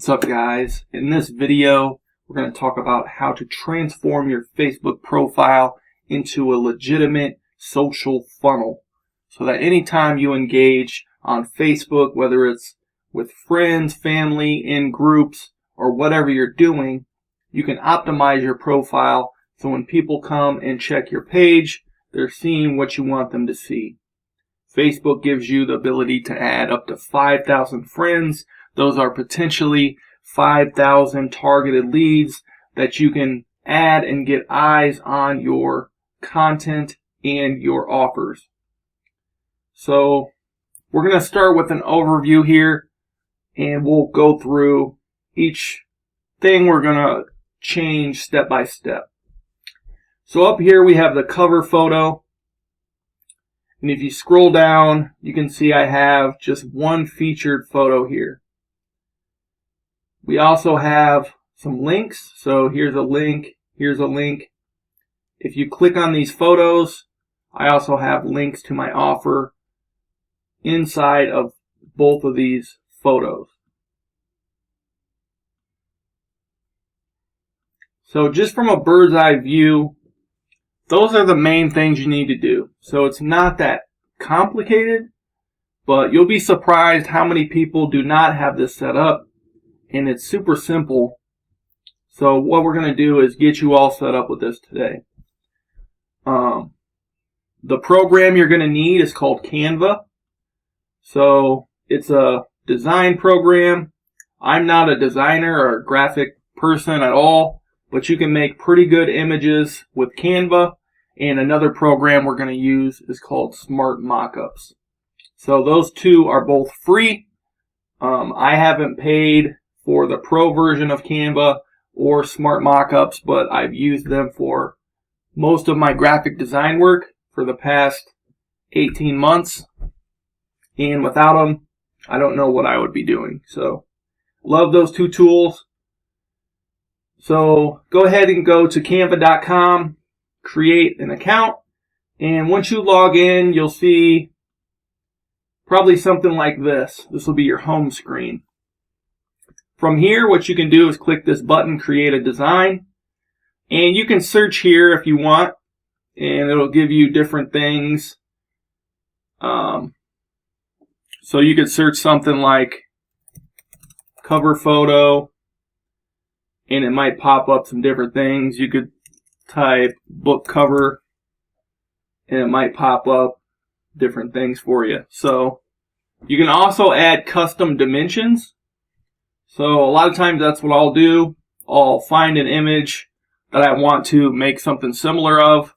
What's up, guys? In this video, we're going to talk about how to transform your Facebook profile into a legitimate social funnel so that anytime you engage on Facebook, whether it's with friends, family, in groups, or whatever you're doing, you can optimize your profile so when people come and check your page, they're seeing what you want them to see. Facebook gives you the ability to add up to 5,000 friends. Those are potentially 5,000 targeted leads that you can add and get eyes on your content and your offers. So we're going to start with an overview here, and we'll go through each thing we're going to change step by step. So up here we have the cover photo. And if you scroll down, you can see I have just one featured photo here. We also have some links. So here's a link, here's a link. If you click on these photos, I also have links to my offer inside of both of these photos. So just from a bird's eye view, those are the main things you need to do. So it's not that complicated, but you'll be surprised how many people do not have this set up, and it's super simple. So what we're going to do is get you all set up with this today. The program you're going to need is called Canva. So it's a design program. I'm not a designer or a graphic person at all, but you can make pretty good images with Canva. And another program we're going to use is called Smart Mockups. So those two are both free. I haven't paid for the pro version of Canva or Smart Mockups, but I've used them for most of my graphic design work for the past 18 months. And without them, I don't know what I would be doing. So love those two tools. So go ahead and go to canva.com. Create an account, and once you log in, you'll see probably something like this. This will be your home screen. From here, what you can do is click this button, create a design, and you can search here if you want, and it'll give you different things. So you could search something like cover photo, and it might pop up some different things. You could type book cover, and it might pop up different things for you. So you can also add custom dimensions. So a lot of times that's what I'll do. I'll find an image that I want to make something similar of,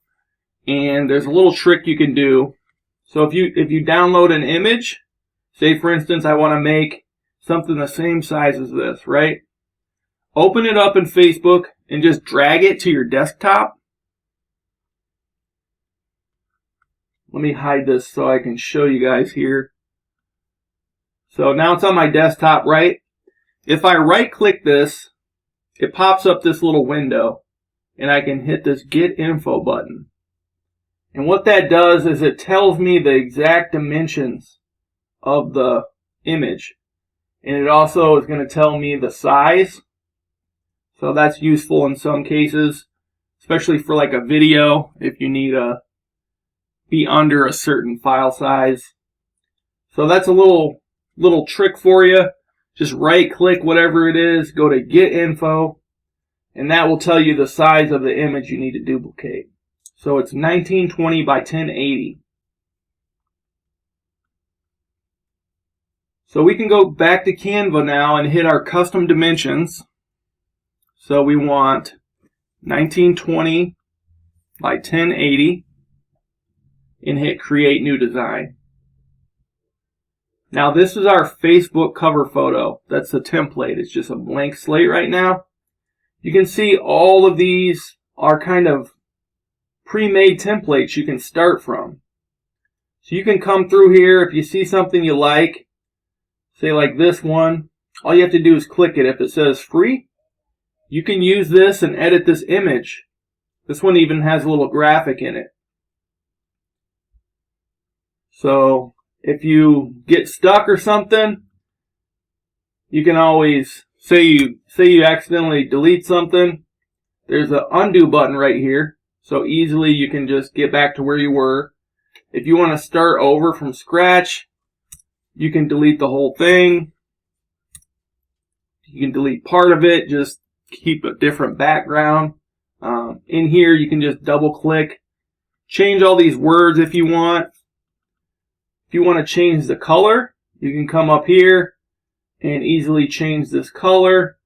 and there's a little trick you can do. So if you download an image, say for instance I want to make something the same size as this, right? Open it up in Facebook and just drag it to your desktop. Let me hide this so I can show you guys here. So now it's on my desktop, right? If I right click this, it pops up this little window, and I can hit this Get Info button. And what that does is it tells me the exact dimensions of the image. And it also is going to tell me the size. So that's useful in some cases, especially for like a video, if you need to be under a certain file size. So that's a little trick for you. Just right click whatever it is, go to Get Info, and that will tell you the size of the image you need to duplicate. So it's 1920 by 1080. So we can go back to Canva now and hit our custom dimensions. So we want 1920 by 1080 and hit Create New Design. Now this is our Facebook cover photo. That's the template. It's just a blank slate right now. You can see all of these are kind of pre-made templates you can start from. So you can come through here if you see something you like, say like this one. All you have to do is click it. If it says free, you can use this and edit this image. This one even has a little graphic in it. So if you get stuck or something, you can always say you accidentally delete something, there's an undo button right here. So easily you can just get back to where you were. If you want to start over from scratch, you can delete the whole thing. You can delete part of it, just keep a different background. In here, you can just double click, change all these words if you want. If you want to change the color, you can come up here and easily change this color.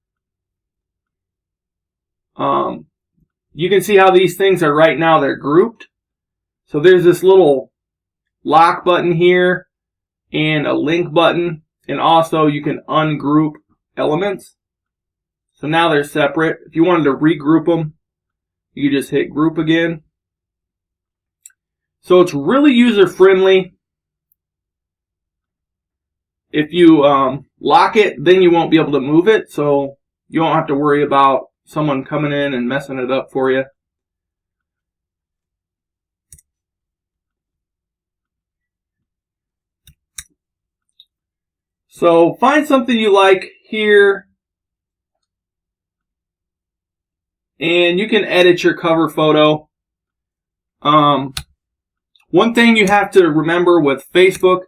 You can see how these things are right now, they're grouped. So there's this little lock button here and a link button, and also you can ungroup elements. So now they're separate. If you wanted to regroup them, you just hit group again. So it's really user friendly. If you lock it, then you won't be able to move it, so you won't have to worry about someone coming in and messing it up for you. So find something you like here, and you can edit your cover photo. One thing you have to remember with Facebook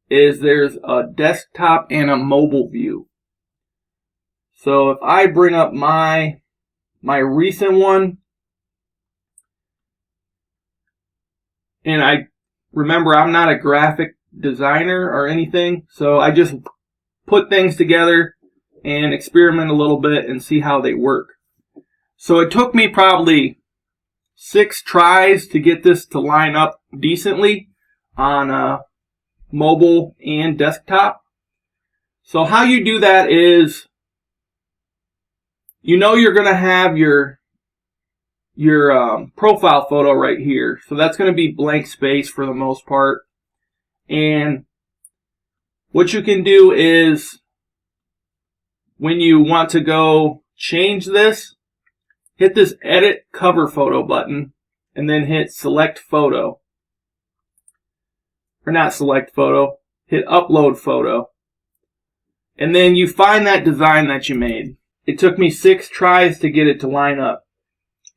is there's a desktop and a mobile view. So if I bring up my recent one, and I remember I'm not a graphic designer or anything, so I just put things together and experiment a little bit and see how they work. So it took me probably 6 tries to get this to line up decently on mobile and desktop. So how you do that is, you know you're going to have your profile photo right here. So that's going to be blank space for the most part. And what you can do is, when you want to go change this, hit this edit cover photo button and then hit select photo. Or not select photo, hit upload photo. And then you find that design that you made. It took me 6 tries to get it to line up.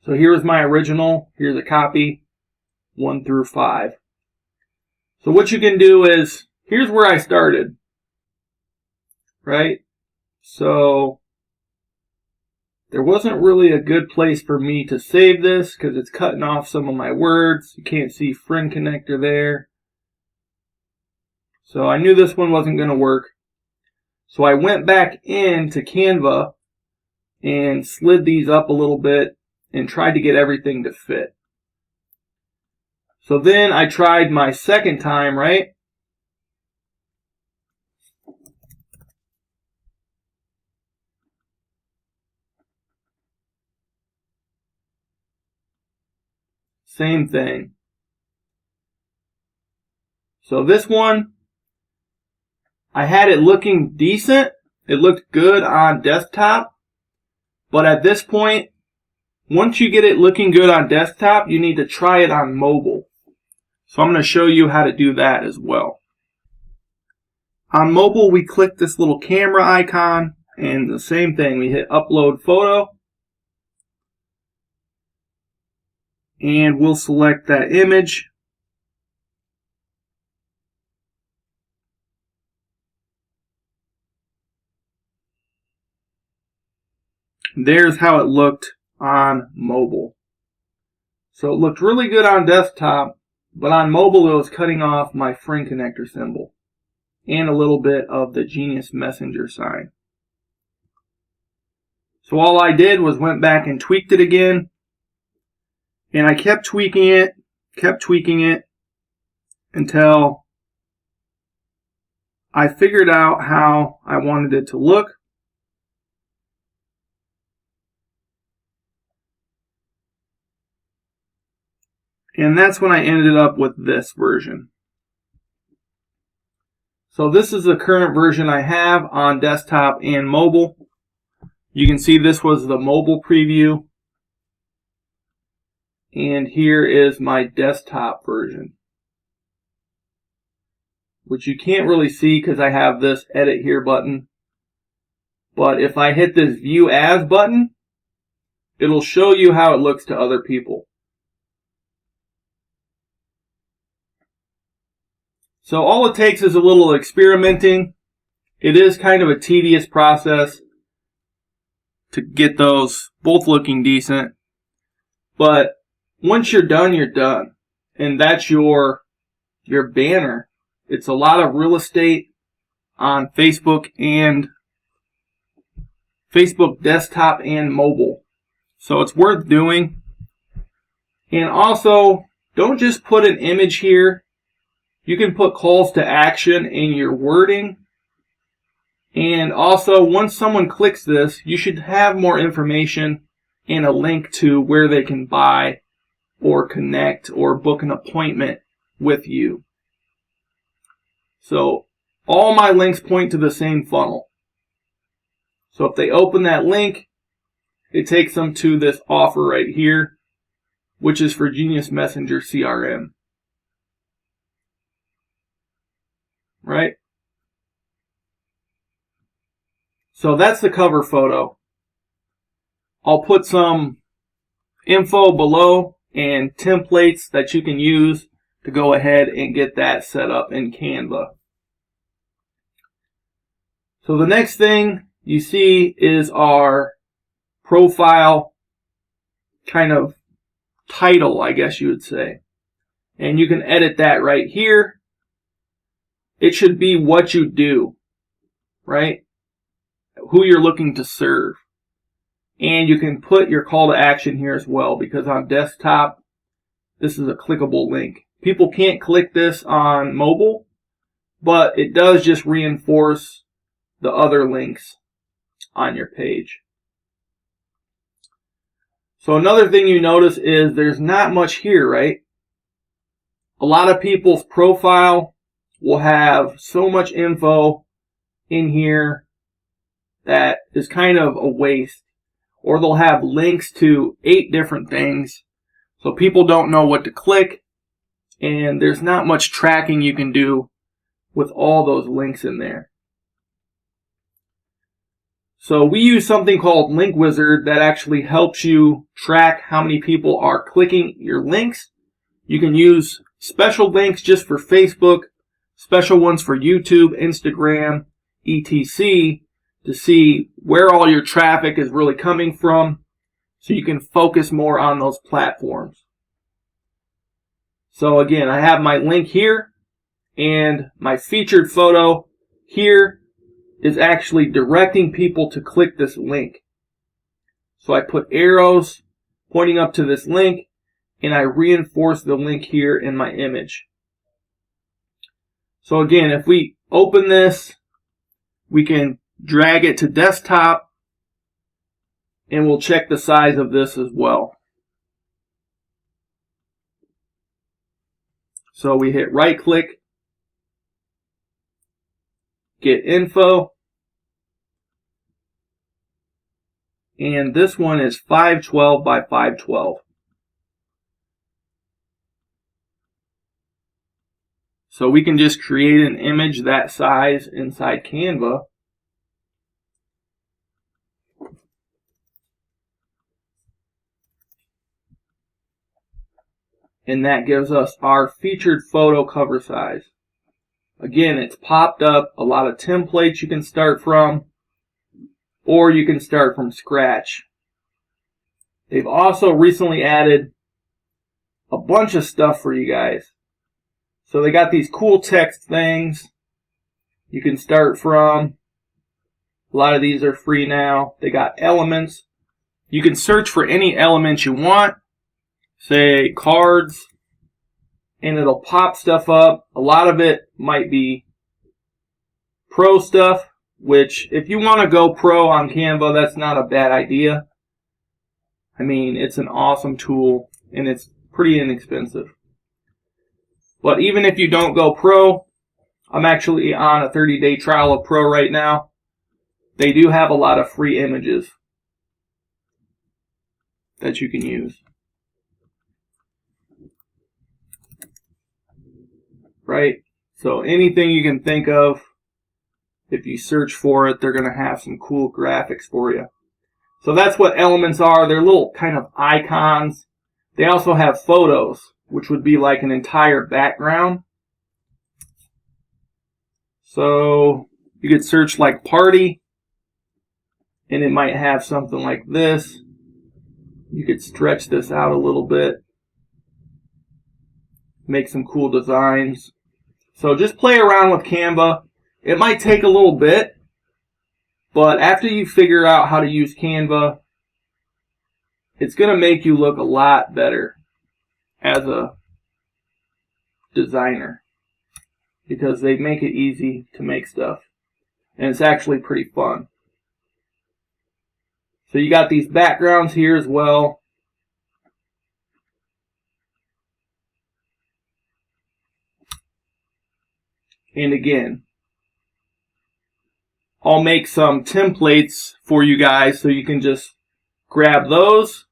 So here's my original, here's a copy, 1 through 5. So what you can do is, here's where I started, right? So there wasn't really a good place for me to save this because it's cutting off some of my words. You can't see friend connector there. So I knew this one wasn't going to work. So I went back into Canva and slid these up a little bit and tried to get everything to fit. So then I tried my second time, right? Same thing. So this one, I had it looking decent. It looked good on desktop. But at this point, once you get it looking good on desktop, you need to try it on mobile. So I'm going to show you how to do that as well. On mobile, we click this little camera icon, and the same thing, we hit upload photo. And we'll select that image. There's how it looked on mobile. So it looked really good on desktop, but on mobile it was cutting off my friend connector symbol and a little bit of the Genius Messenger sign. So all I did was went back and tweaked it again, and I kept tweaking it until I figured out how I wanted it to look. And that's when I ended up with this version. So this is the current version I have on desktop and mobile. You can see this was the mobile preview. And here is my desktop version, which you can't really see because I have this edit here button. But if I hit this View As button, it'll show you how it looks to other people. So all it takes is a little experimenting. It is kind of a tedious process to get those both looking decent. But once you're done, you're done. And that's your banner. It's a lot of real estate on Facebook and Facebook desktop and mobile. So it's worth doing. And also, don't just put an image here. You can put calls to action in your wording. And also, once someone clicks this, you should have more information and a link to where they can buy or connect or book an appointment with you. So all my links point to the same funnel. So if they open that link, it takes them to this offer right here, which is for Genius Messenger CRM. Right? So that's the cover photo. I'll put some info below and templates that you can use to go ahead and get that set up in Canva. So the next thing you see is our profile kind of title, I guess you would say. And you can edit that right here. It should be what you do, right? Who you're looking to serve. And you can put your call to action here as well, because on desktop, this is a clickable link. People can't click this on mobile, but it does just reinforce the other links on your page. So another thing you notice is there's not much here, right? A lot of people's profile will have so much info in here that is kind of a waste. Or they'll have links to 8 different things, so people don't know what to click, and there's not much tracking you can do with all those links in there. So we use something called Link Wizard that actually helps you track how many people are clicking your links. You can use special links just for Facebook, special ones for YouTube, Instagram, etc. to see where all your traffic is really coming from, so you can focus more on those platforms. So again, I have my link here, and my featured photo here is actually directing people to click this link. So I put arrows pointing up to this link, and I reinforce the link here in my image. So again, if we open this, we can drag it to desktop, and we'll check the size of this as well. So we hit right click, get info, and this one is 512 by 512. So we can just create an image that size inside Canva. And that gives us our featured photo cover size. Again, it's popped up a lot of templates you can start from, or you can start from scratch. They've also recently added a bunch of stuff for you guys. So they got these cool text things you can start from. A lot of these are free now. They got elements. You can search for any element you want. Say cards, and it'll pop stuff up. A lot of it might be pro stuff, which if you want to go pro on Canva, that's not a bad idea. I mean, it's an awesome tool, and it's pretty inexpensive. But even if you don't go pro, I'm actually on a 30-day trial of pro right now. They do have a lot of free images that you can use. Right? So anything you can think of, If you search for it, they're going to have some cool graphics for you. So that's what elements are. They're little kind of icons. They also have photos, which would be like an entire background. So you could search like party, and it might have something like this. You could stretch this out a little bit, make some cool designs. So just play around with Canva. It might take a little bit, but after you figure out how to use Canva, it's going to make you look a lot better as a designer, because they make it easy to make stuff, and it's actually pretty fun. So you got these backgrounds here as well. And again, I'll make some templates for you guys so you can just grab those.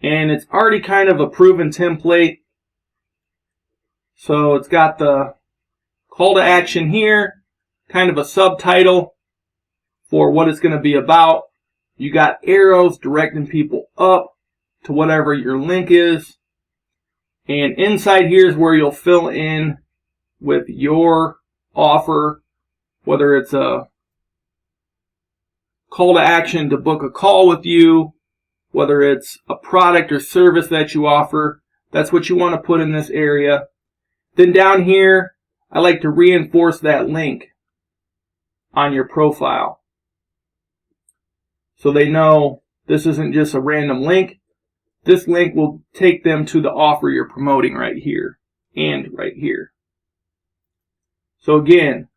And it's already kind of a proven template. So it's got the call to action here, kind of a subtitle for what it's going to be about. You got arrows directing people up to whatever your link is. And inside here is where you'll fill in with your offer, whether it's a call to action to book a call with you, whether it's a product or service that you offer. That's what you want to put in this area. Then down here, I like to reinforce that link on your profile, so they know this isn't just a random link. This link will take them to the offer you're promoting right here and right here. So again,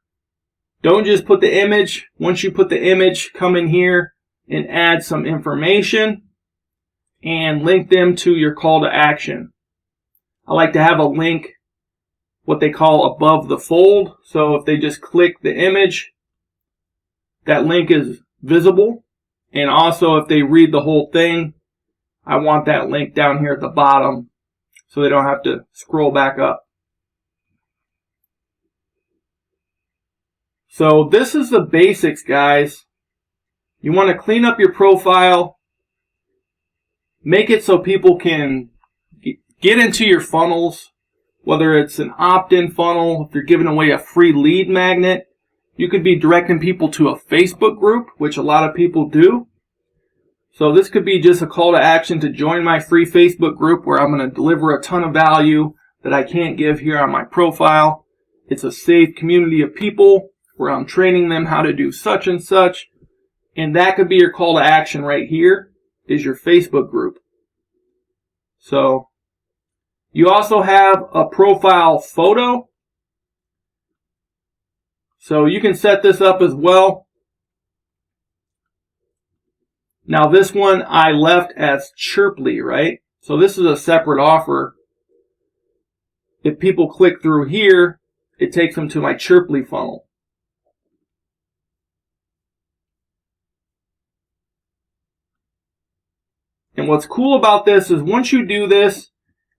don't just put the image. Once you put the image, come in here and add some information and link them to your call to action. I like to have a link, what they call above the fold. So if they just click the image, that link is visible. And also if they read the whole thing, I want that link down here at the bottom so they don't have to scroll back up. So this is the basics, guys. You want to clean up your profile, make it so people can get into your funnels, whether it's an opt-in funnel, if you're giving away a free lead magnet. You could be directing people to a Facebook group, which a lot of people do. So this could be just a call to action to join my free Facebook group, where I'm going to deliver a ton of value that I can't give here on my profile. It's a safe community of people where I'm training them how to do such and such. And that could be your call to action right here, is your Facebook group. So you also have a profile photo. So you can set this up as well. Now this one I left as Chirply, right? So this is a separate offer. If people click through here, it takes them to my Chirply funnel. And what's cool about this is once you do this,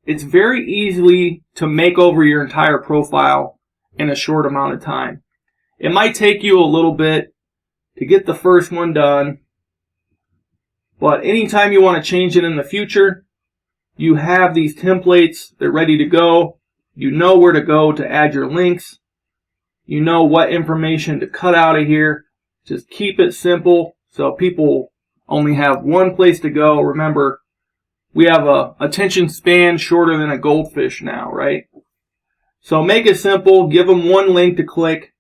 it's very easy to make over your entire profile in a short amount of time. It might take you a little bit to get the first one done, but anytime you want to change it in the future, you have these templates. They're ready to go. You know where to go to add your links. You know what information to cut out of here. Just keep it simple so people only have one place to go. Remember, we have a attention span shorter than a goldfish now, right? So make it simple. Give them one link to click.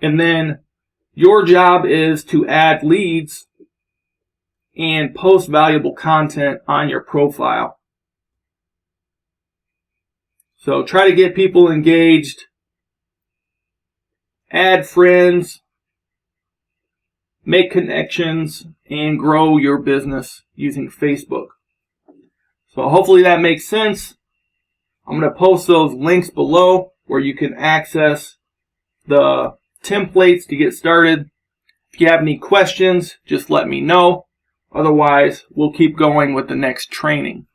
And then your job is to add leads and post valuable content on your profile. So try to get people engaged. Add friends. Make connections and grow your business using Facebook. So hopefully that makes sense. I'm going to post those links below where you can access the templates to get started. If you have any questions, just let me know. Otherwise, we'll keep going with the next training.